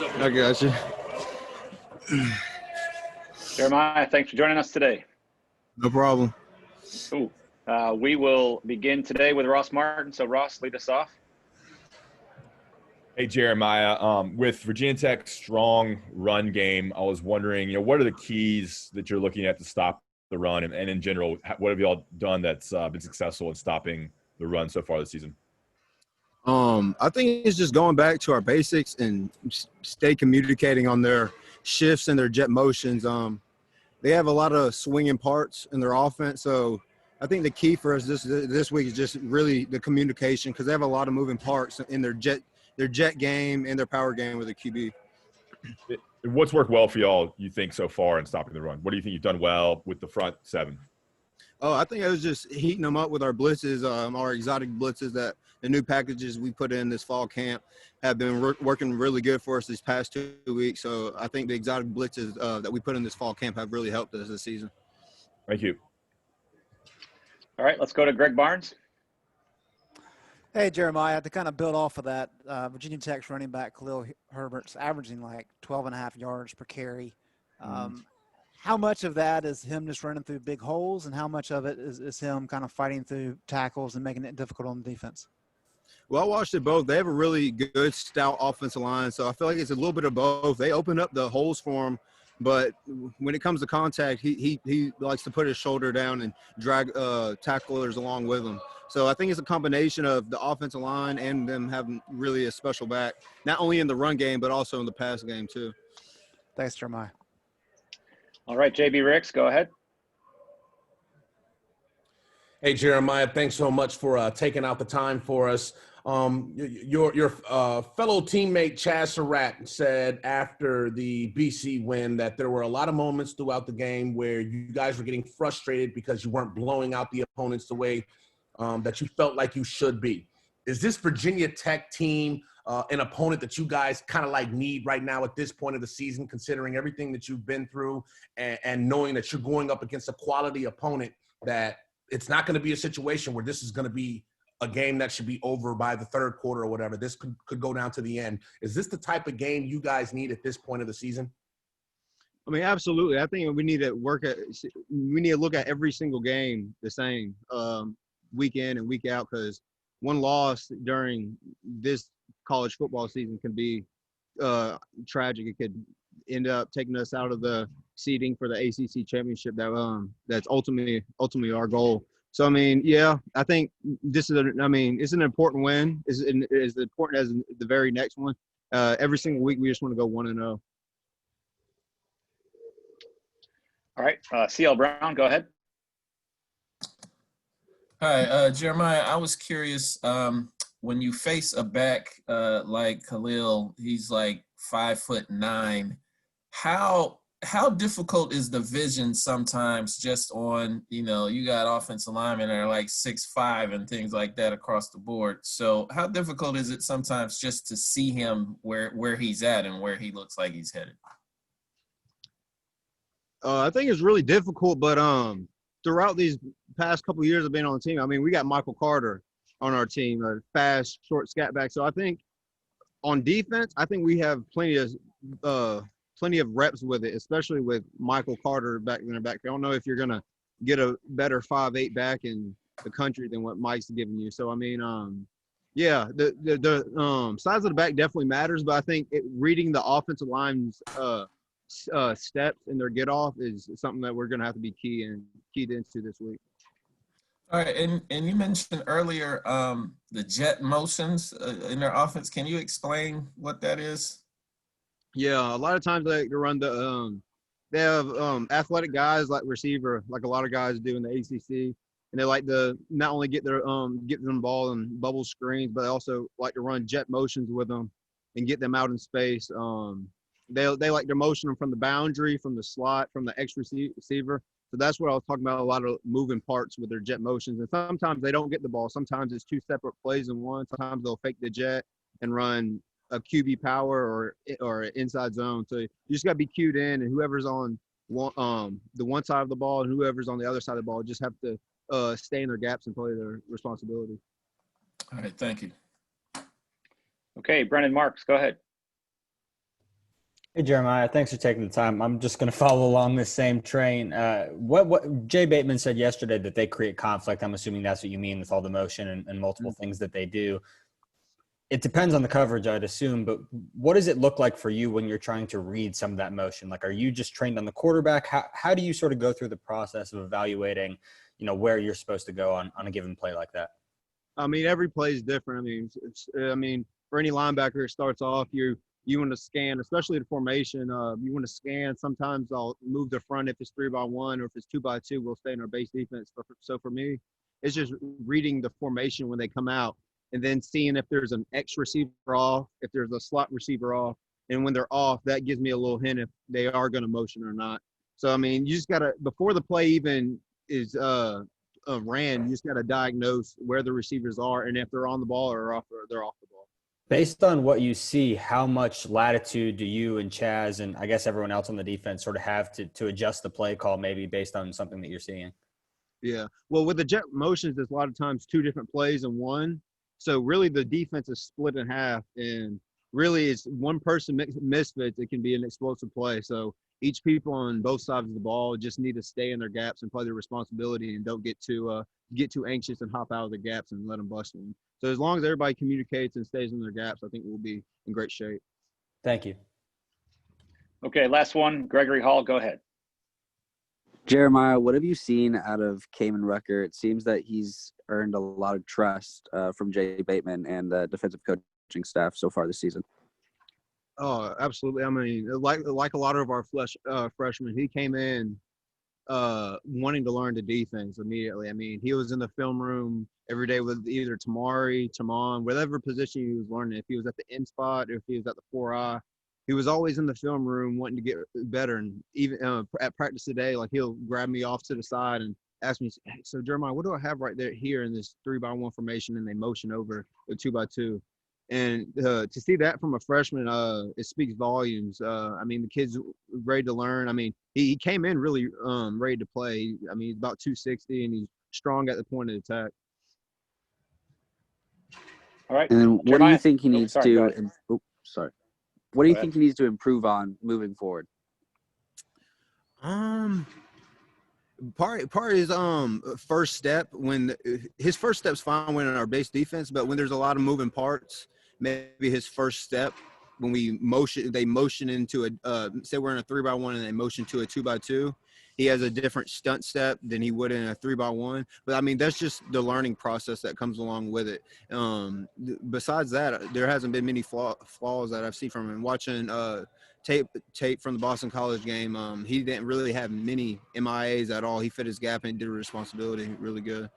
I got you. Jeremiah, thanks for joining us today. No problem. Ooh, we will begin today with Ross Martin. So, Ross, lead us off. Hey, Jeremiah, with Virginia Tech's strong run game, I was wondering, what are the keys that you're looking at to stop the run? And in general, what have y'all done that's been successful in stopping the run so far this season? I think it's just going back to our basics and stay communicating on their shifts and their jet motions. They have a lot of swinging parts in their offense, so I think the key for us this week is just really the communication, because they have a lot of moving parts in their jet game and their power game with the QB. What's worked well for y'all, you think, so far in stopping the run? What do you think you've done well with the front seven? Oh, I think it was just heating them up with our blitzes, our exotic blitzes, that the new packages we put in this fall camp have been working really good for us these past 2 weeks. So I think the exotic blitzes that we put in this fall camp have really helped us this season. Thank you. All right, let's go to Greg Barnes. Hey, Jeremiah, to kind of build off of that, Virginia Tech's running back Khalil Herbert's averaging like 12.5 yards per carry. How much of that is him just running through big holes, and how much of it is him kind of fighting through tackles and making it difficult on the defense? Well, I watched it both. They have a really good, stout offensive line, so I feel like it's a little bit of both. They open up the holes for him, but when it comes to contact, he likes to put his shoulder down and drag tacklers along with him. So I think it's a combination of the offensive line and them having really a special back, not only in the run game but also in the pass game too. Thanks, Jeremiah. All right, JB Ricks, go ahead. Hey, Jeremiah, thanks so much for taking out the time for us. Your fellow teammate Chaz Surratt said after the BC win that there were a lot of moments throughout the game where you guys were getting frustrated because you weren't blowing out the opponents the way that you felt like you should be. Is this Virginia Tech team an opponent that you guys kind of like need right now at this point of the season, considering everything that you've been through and knowing that you're going up against a quality opponent, that it's not going to be a situation where this is going to be a game that should be over by the third quarter or whatever? This could go down to the end. Is this the type of game you guys need at this point of the season? I mean, absolutely. I think we need to look at every single game the same, week in and week out, because one loss during this college football season can be tragic. It could end up taking us out of the seeding for the ACC championship that's ultimately our goal. So, I mean, yeah, I think it's an important win. It's as important as the very next one. Every single week, we just want to go 1-0. All right, CL Brown, go ahead. Hi, Jeremiah, I was curious, when you face a back like Khalil, he's like 5'9", how difficult is the vision sometimes just on, you got offensive linemen that are like 6'5" and things like that across the board. So how difficult is it sometimes just to see him where he's at and where he looks like he's headed? I think it's really difficult, but throughout these past couple of years of being on the team, I mean, we got Michael Carter on our team, a fast, short scat back. So I think on defense, I think we have plenty of reps with it, especially with Michael Carter back in the back. I don't know if you're going to get a better 5'8" back in the country than what Mike's giving you. So, I mean, yeah, the size of the back definitely matters, but I think reading the offensive line's steps and their get off is something that we're going to have to be keyed into this week. All right, and you mentioned earlier the jet motions in their offense. Can you explain what that is? Yeah, a lot of times they run they have athletic guys like receiver, like a lot of guys do in the ACC, and they like to not only get them the ball and bubble screens, but they also like to run jet motions with them and get them out in space. They like to motion them from the boundary, from the slot, from the X receiver. So that's what I was talking about, a lot of moving parts with their jet motions. And sometimes they don't get the ball. Sometimes it's two separate plays in one. Sometimes they'll fake the jet and run a QB power or inside zone. So you just got to be cued in, and whoever's on the one side of the ball and whoever's on the other side of the ball just have to stay in their gaps and play their responsibility. All right, thank you. Okay, Brennan Marks, go ahead. Hey Jeremiah, thanks for taking the time. I'm just going to follow along this same train. What Jay Bateman said yesterday that they create conflict. I'm assuming that's what you mean with all the motion and multiple things that they do. It depends on the coverage, I'd assume, but what does it look like for you when you're trying to read some of that motion? Like, are you just trained on the quarterback? How do you sort of go through the process of evaluating, where you're supposed to go on a given play like that? I mean, every play is different. I mean, for any linebacker, it starts off you want to scan, especially the formation. You want to scan. Sometimes I'll move the front if it's 3-by-1, or if it's 2-by-2, we'll stay in our base defense. So for me, it's just reading the formation when they come out, and then seeing if there's an X receiver off, if there's a slot receiver off, and when they're off, that gives me a little hint if they are going to motion or not. So I mean, you just gotta, before the play even is ran, you just got to diagnose where the receivers are and if they're on the ball or they're off the ball. Based on what you see, how much latitude do you and Chaz and I guess everyone else on the defense sort of have to adjust the play call, maybe based on something that you're seeing? Yeah. Well, with the jet motions, there's a lot of times two different plays in one. So really the defense is split in half, and really it's one person misfits. It can be an explosive play. So each people on both sides of the ball just need to stay in their gaps and play their responsibility, and don't get too anxious and hop out of the gaps and let them bust them. So as long as everybody communicates and stays in their gaps, I think we'll be in great shape. Thank you. Okay, last one. Gregory Hall, go ahead. Jeremiah, what have you seen out of Kamen Rucker? It seems that he's earned a lot of trust from Jay Bateman and the defensive coaching staff so far this season. Oh, absolutely. I mean, like a lot of our freshmen, he came in wanting to learn the defense immediately. I mean, he was in the film room every day with either Tamari, Tamon, whatever position he was learning. If he was at the end spot or if he was at the 4-eye, he was always in the film room wanting to get better. And even at practice today, like, he'll grab me off to the side and ask me, "Hey, so Jeremiah, what do I have right there here in this 3-by-1 formation?" And they motion over the 2-by-2. And to see that from a freshman, it speaks volumes. I mean, the kid's ready to learn. I mean, he came in really ready to play. I mean, he's about 260, and he's strong at the point of attack. All right. And then what Jeremiah? do you think he needs sorry, go to ahead. What do you Go think he needs to improve on moving forward? Part is first step. When his first step's fine when in our base defense, but when there's a lot of moving parts, maybe his first step when they motion into a say we're in a 3-by-1 and they motion to a 2-by-2, he has a different stunt step than he would in a 3-by-1. But I mean, that's just the learning process that comes along with it. Besides that, there hasn't been many flaws that I've seen from him. Watching tape from the Boston College game, he didn't really have many MIAs at all. He fit his gap and did a responsibility really good.